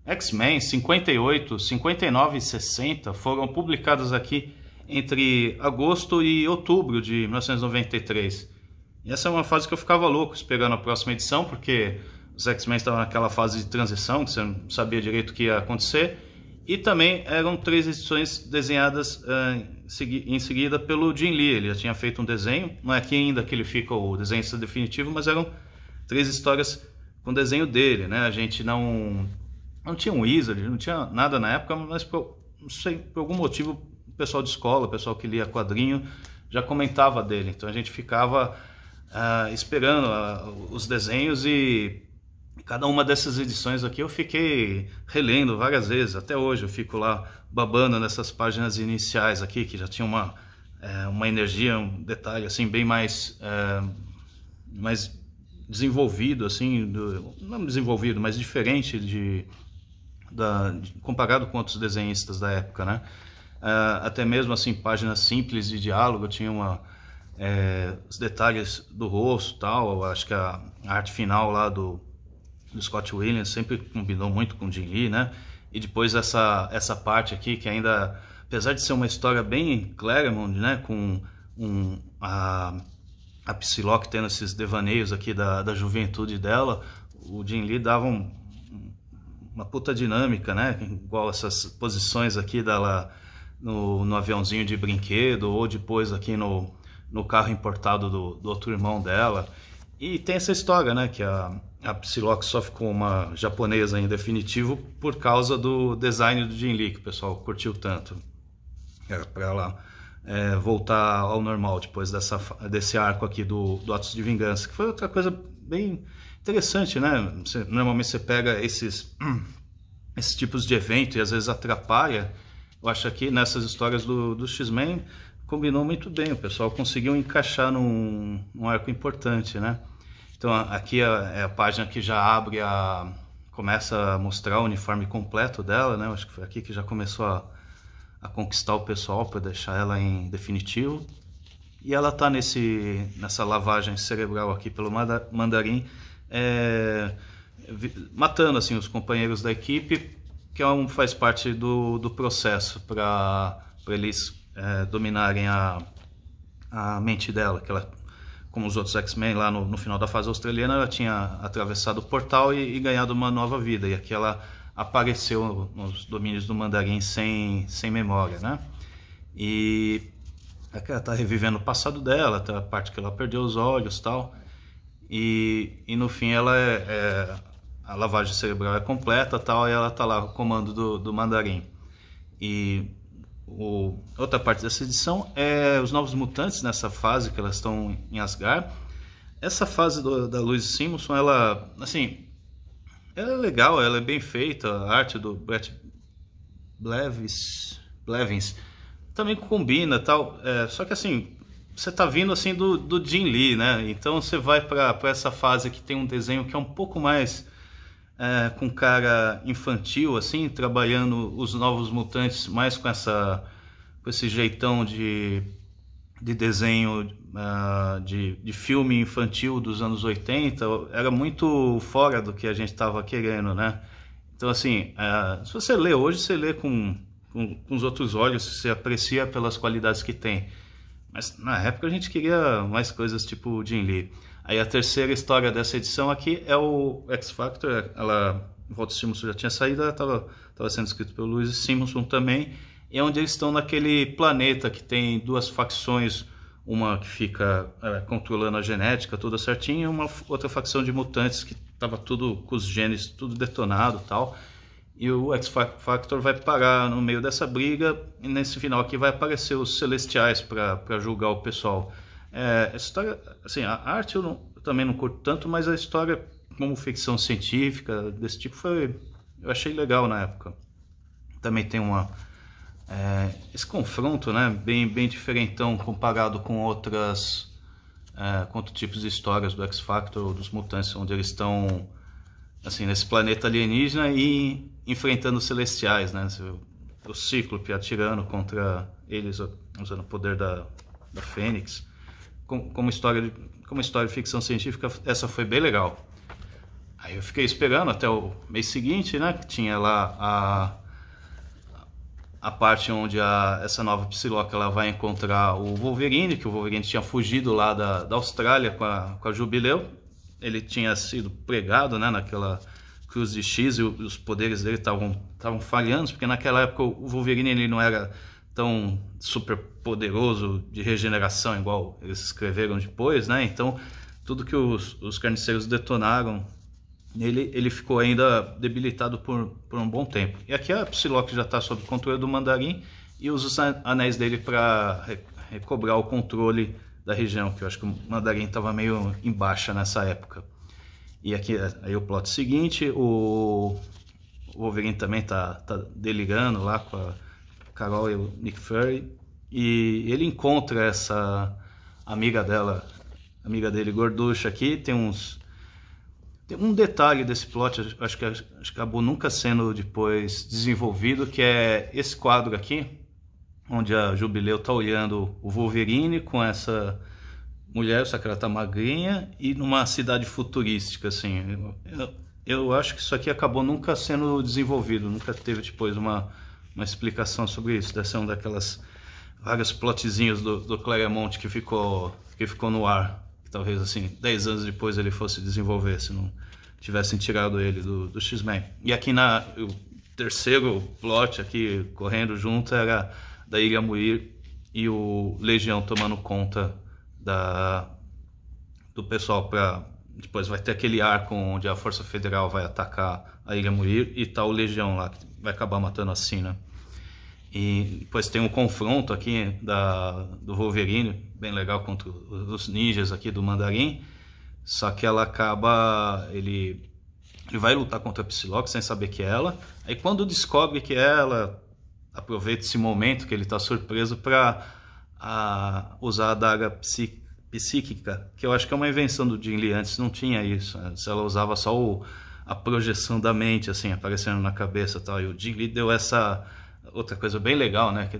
X-Men 58, 59 e 60 foram publicados aqui entre agosto e outubro de 1993. E essa é uma fase que eu ficava louco esperando a próxima edição, porque os X-Men estavam naquela fase de transição, que você não sabia direito o que ia acontecer. E também eram 3 edições desenhadas em seguida pelo Jim Lee. Ele já tinha feito um desenho, não é aqui ainda que ele fica o desenho definitivo, mas eram 3 histórias com desenho dele, né? A gente não tinha um Wizard, não tinha nada na época, mas não sei, por algum motivo o pessoal de escola, o pessoal que lia quadrinho já comentava dele. Então a gente ficava esperando os desenhos, e cada uma dessas edições aqui eu fiquei relendo várias vezes. Até hoje eu fico lá babando nessas páginas iniciais aqui, que já tinha uma energia, um detalhe assim bem mais desenvolvido, assim, não desenvolvido, mas diferente comparado com outros desenhistas da época, né? Até mesmo assim, páginas simples de diálogo, tinha os detalhes do rosto, tal. Acho que a arte final lá do Scott Williams sempre combinou muito com o Jim Lee, né? E depois essa parte aqui, que ainda, apesar de ser uma história bem Claremont, né? Com a Psylocke tendo esses devaneios aqui da juventude dela, o Jim Lee dava uma puta dinâmica, né? Igual essas posições aqui dela no aviãozinho de brinquedo, ou depois aqui no carro importado do outro irmão dela. E tem essa história, né? Que a Psylocke só ficou uma japonesa em definitivo por causa do design do Jim Lee, que o pessoal curtiu tanto. Era para ela voltar ao normal depois desse arco aqui do Atos de Vingança, que foi outra coisa bem interessante, né? Normalmente você pega esses tipos de evento e às vezes atrapalha. Eu acho que nessas histórias do X-Men combinou muito bem, o pessoal conseguiu encaixar num arco importante, né? Então aqui é a página que já abre, começa a mostrar o uniforme completo dela, né? Eu acho que foi aqui que já começou a conquistar o pessoal para deixar ela em definitivo. E ela tá nessa lavagem cerebral aqui pelo Mandarim, matando assim os companheiros da equipe, que faz parte do processo para eles dominarem a mente dela, que ela, como os outros X-Men lá no final da fase australiana, ela tinha atravessado o portal e ganhado uma nova vida, e aqui ela apareceu nos domínios do Mandarim sem memória, né? E aqui ela está revivendo o passado dela, até a parte que ela perdeu os olhos e tal, e no fim ela a lavagem cerebral é completa, tal, e ela está lá no comando do Mandarim. E outra parte dessa edição é os Novos Mutantes, nessa fase que elas estão em Asgard. Essa fase da Louise Simonson, ela, assim, ela é legal, ela é bem feita, a arte do Brett Blevins também combina, tal. Só que assim, você tá vindo assim do Jim Lee, né? Então você vai para essa fase que tem um desenho que é um pouco mais com cara infantil, assim, trabalhando os Novos Mutantes mais com esse jeitão de desenho de filme infantil dos anos 80. Era muito fora do que a gente estava querendo, né? Então assim, se você lê hoje, você lê com os outros olhos, você aprecia pelas qualidades que tem. Mas na época a gente queria mais coisas tipo Jim Lee. Aí a terceira história dessa edição aqui é o X-Factor. O Walt Simonson já tinha saído, ela estava sendo escrito pelo Louise Simonson também. E é onde eles estão naquele planeta que tem 2 facções, uma que fica controlando a genética toda certinha, e uma outra facção de mutantes que estava tudo com os genes tudo detonado e tal. E o X-Factor vai parar no meio dessa briga, e nesse final aqui vai aparecer os Celestiais para julgar o pessoal. Essa história, assim, a arte eu também não curto tanto, mas a história como ficção científica desse tipo eu achei legal na época. Também tem esse confronto, né, bem diferentão comparado com outros tipos de histórias do X-Factor ou dos mutantes, onde eles estão assim, nesse planeta alienígena e enfrentando os Celestiais, né? O Cíclope atirando contra eles, usando o poder da Fênix. Como história de ficção científica, essa foi bem legal. Aí eu fiquei esperando até o mês seguinte, né? Que tinha lá a parte onde essa nova Psylocke ela vai encontrar o Wolverine, que o Wolverine tinha fugido lá da Austrália com a Jubileu. Ele tinha sido pregado, né, naquela Cruz de X, e os poderes dele estavam falhando, porque naquela época o Wolverine ele não era tão super poderoso de regeneração, igual eles escreveram depois, né? Então, tudo que os carniceiros detonaram, ele ficou ainda debilitado por um bom tempo. E aqui a Psylocke já está sob controle do Mandarim e usa os anéis dele para recobrar o controle da região, que eu acho que o Mandarim estava meio em baixa nessa época. E aqui aí o plot seguinte, o Wolverine também tá delirando lá com a Carol e o Nick Fury, e ele encontra essa amiga dele gorducha aqui. Tem um detalhe desse plot, acho que acabou nunca sendo depois desenvolvido, que é esse quadro aqui, onde a Jubileu tá olhando o Wolverine com essa mulher, só que ela tá magrinha, e numa cidade futurística, assim. Eu acho que isso aqui acabou nunca sendo desenvolvido, nunca teve depois uma explicação sobre isso. Deve ser um daquelas vários plotzinhos do Claremont que ficou no ar, que talvez assim 10 anos depois ele fosse desenvolver, se não tivessem tirado ele do X-Men. E aqui o terceiro plot aqui correndo junto era da Ilha Muir e o Legião tomando conta do pessoal. Depois vai ter aquele arco onde a Força Federal vai atacar a Ilha Muir e tá o Legião lá, que vai acabar matando a Sina. E depois tem um confronto aqui do Wolverine, bem legal, contra os ninjas aqui do Mandarim. Só que ele vai lutar contra a Psylocke sem saber que é ela. Aí quando descobre que é ela, aproveita esse momento que ele está surpreso para usar a adaga psíquica, que eu acho que é uma invenção do Jim Lee. Antes não tinha isso. Antes ela usava só a projeção da mente, assim, aparecendo na cabeça e tal. E o Jim Lee deu essa outra coisa bem legal, né? Que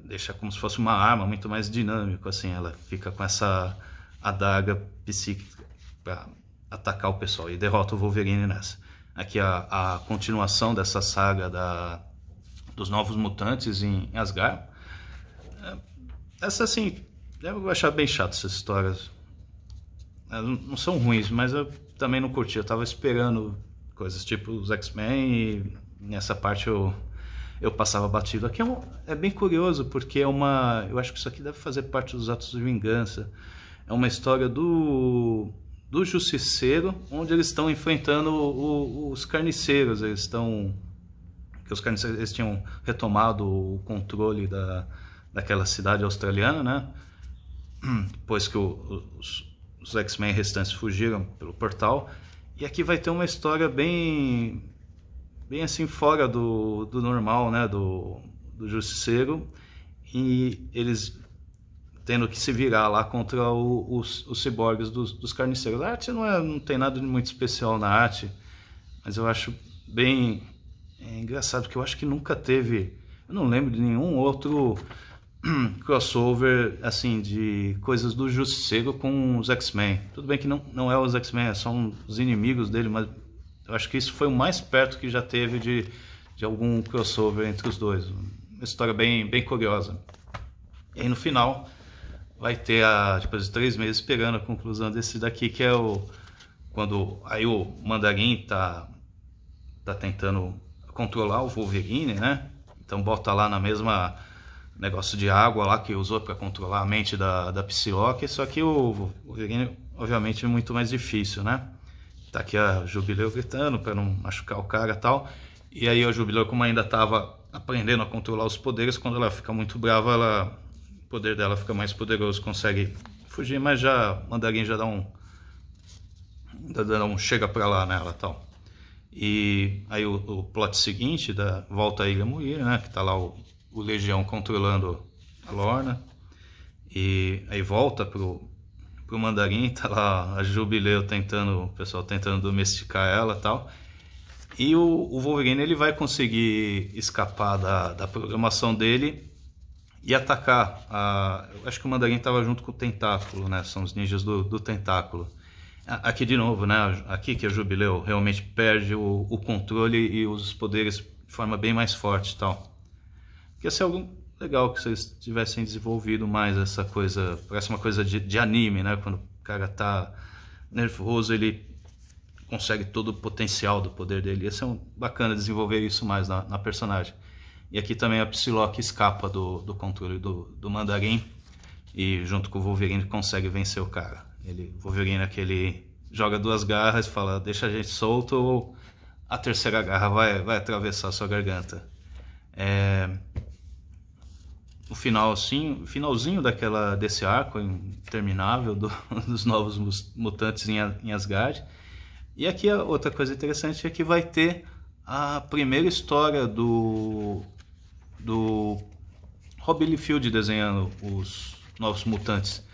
deixa como se fosse uma arma muito mais dinâmico, assim. Ela fica com essa adaga psíquica para atacar o pessoal e derrota o Wolverine nessa. Aqui a continuação dessa saga dos Novos Mutantes em Asgard. Essa, assim, eu vou achar bem chato essas histórias. Não são ruins, mas eu também não curti. Eu tava esperando coisas tipo os X-Men e nessa parte eu passava batido. Aqui é bem curioso, porque eu acho que isso aqui deve fazer parte dos Atos de Vingança. É uma história do Justiceiro, onde eles estão enfrentando os carniceiros. Os carniceiros eles tinham retomado o controle daquela cidade australiana, né? Depois que os X-Men restantes fugiram pelo portal. E aqui vai ter uma história bem assim fora do normal, né? Do Justiceiro, e eles tendo que se virar lá contra os ciborgues dos carniceiros. A arte não tem nada de muito especial na arte, mas eu acho bem engraçado, porque eu acho que nunca teve, eu não lembro de nenhum outro crossover assim de coisas do Justiceiro com os X-Men. Tudo bem que não é os X-Men, são os inimigos dele, mas eu acho que isso foi o mais perto que já teve de algum crossover entre os dois. Uma história bem curiosa. E aí no final vai ter, depois de 3 meses, esperando a conclusão desse daqui, que é quando aí o Mandarim tá tentando controlar o Wolverine, né? Então bota lá na mesma negócio de água lá que usou para controlar a mente da Psylocke, só que o Wolverine, obviamente, é muito mais difícil, né? Tá aqui a Jubileu gritando para não machucar o cara e tal. E aí a Jubileu, como ainda estava aprendendo a controlar os poderes, quando ela fica muito brava, o poder dela fica mais poderoso, consegue fugir, mas o Mandarim já dá um chega pra lá nela e tal. E aí o plot seguinte volta à Ilha Muir, né? Que tá lá o Legião controlando a Lorna. E aí volta pro Mandarim, tá lá a Jubileu o pessoal tentando domesticar ela e tal. E o Wolverine ele vai conseguir escapar da programação dele e atacar. Eu acho que o Mandarim estava junto com o Tentáculo, né? São os ninjas do Tentáculo. Aqui de novo, né? Aqui que a Jubileu realmente perde o controle e usa os poderes de forma bem mais forte e tal. Ia ser algo legal que vocês tivessem desenvolvido mais essa coisa, parece uma coisa de anime, né? Quando o cara tá nervoso, ele consegue todo o potencial do poder dele. Ia ser bacana desenvolver isso mais na personagem. E aqui também a Psylocke escapa do controle do Mandarim e junto com o Wolverine consegue vencer o cara. O Wolverine é que ele joga duas garras e fala, deixa a gente solto ou a terceira garra vai atravessar a sua garganta. O finalzinho desse arco interminável dos novos mutantes em Asgard. E aqui a outra coisa interessante é que vai ter a primeira história do Rob Liefeld desenhando os novos mutantes.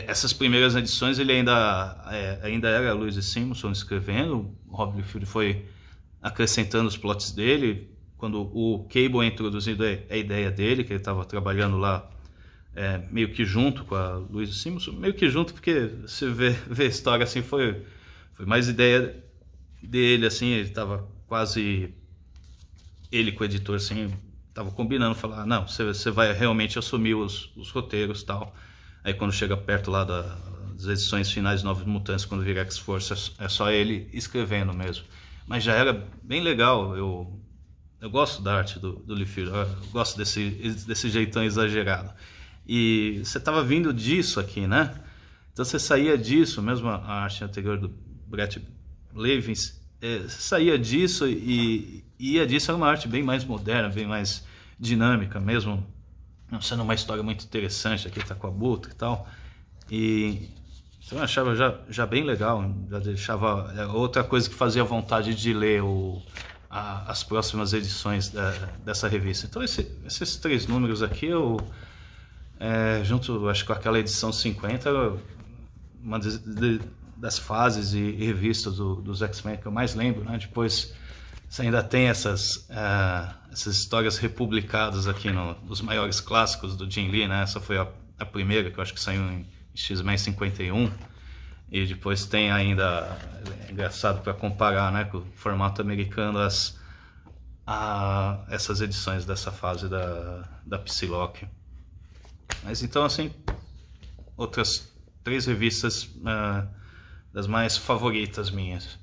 Essas primeiras edições ele ainda era Louise Simonson escrevendo. O Rob Liefeld foi acrescentando os plots dele. Quando o Cable é introduzido a ideia dele, que ele estava trabalhando lá meio que junto com a Louise Simonson, meio que junto porque se vê a história assim foi mais ideia dele, assim, ele estava quase, ele com o editor assim, estava combinando, falar, não, você vai realmente assumir os roteiros e tal. Aí quando chega perto lá das edições finais de Novos Mutantes, quando vira X-Force, é só ele escrevendo mesmo. Mas já era bem legal, eu gosto da arte do Liefeld, eu gosto desse jeitão exagerado. E você estava vindo disso aqui, né? Então você saía disso, mesmo a arte anterior do Brett Levins, saía disso e ia disso, era uma arte bem mais moderna, bem mais dinâmica mesmo, sendo uma história muito interessante, aqui tá com a Abutre e tal, então eu achava já bem legal, já deixava, outra coisa que fazia vontade de ler as próximas edições dessa revista. Então esses 3 números aqui, junto, acho que com aquela edição 50, uma das fases e revistas dos X-Men que eu mais lembro, né? Depois você ainda tem essas histórias republicadas aqui nos maiores clássicos do Jim Lee, né? Essa foi a primeira, que eu acho que saiu em X-Men 51. E depois tem ainda, é engraçado para comparar, né, com o formato americano, essas edições dessa fase da Psylocke. Mas então, assim, outras 3 revistas das mais favoritas minhas.